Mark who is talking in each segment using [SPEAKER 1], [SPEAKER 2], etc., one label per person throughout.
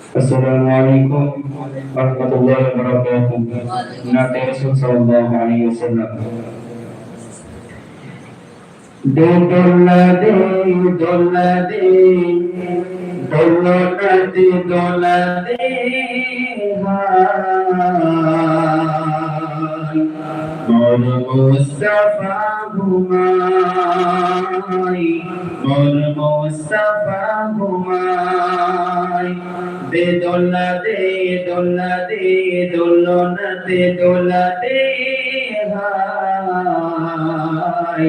[SPEAKER 1] Assalamualaikum warahmatullahi wabarakatuh. Nabi Rasul sallallahu alaihi wasallam. Dolla de, dolla de, dolla de, मोर मुस्तफा घुमाई, मोर मुस्तफा घुमाई, दे दोला दे, दोला दे, दोलना दे, दोला दे हाय,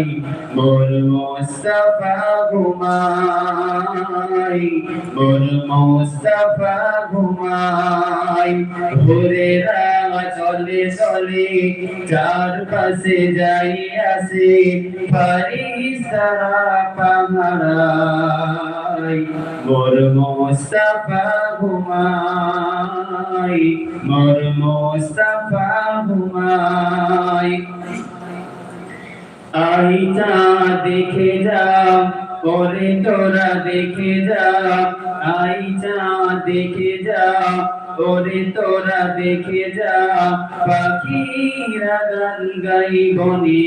[SPEAKER 1] मोर मुस्तफा घुमाई, मोर मुस्तफा घुमाई, हुरेरा चले चले चार पासे যাইয়াছে ফারিস্তারা পাহারাই, মোর মুস্তাফা ঘুমাই, মোর মুস্তাফা ঘুমাই। আইটা দেখে যা ওরে তোরা দেখে যা, আইটা দেখে যা ওরে তোরা দেখে যা, পাখিরা গান গাই বনে,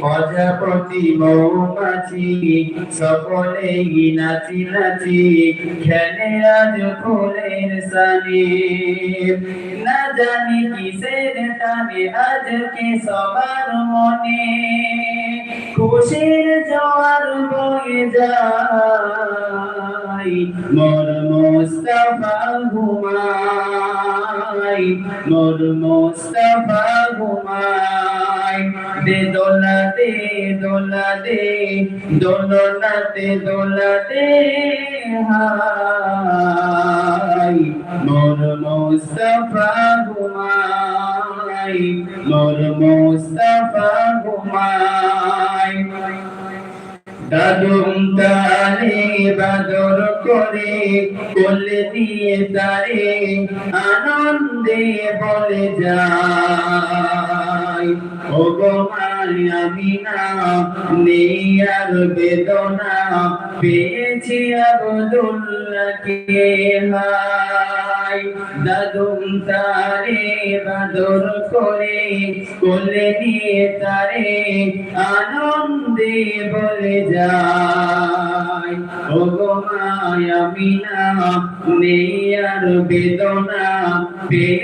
[SPEAKER 1] প্রজাপতি মৌমাছি সকলেই নাচি নাচি খেলে আজ ফুলের সানে, না জানি কিসের টানে আজকে সবার মনে, খুশির জোয়ার বয়ে যায়, মোর মুস্তাফা ঘুমাই, মোর মুস্তাফা ঘুমাই, দে দোলা দে, দোলা দে, দোলনা দে, দোলা দে হাই, মোর মুস্তাফা ঘুমাই, মোর মুস্তাফা ঘুমাই। দাদুম তারে বাদর করে কোলে দিয়ে তারে আনন্দে বলে যায়, ও গো আমিনা নেই আর বেদনা, পেয়েছি আব্দুল্লাহকে হাই, দাদুম তারে বাদর করে কোলে দিয়ে তারে আনন্দে বলে যায়, ও গো আমিনা নেই আর বেদনা,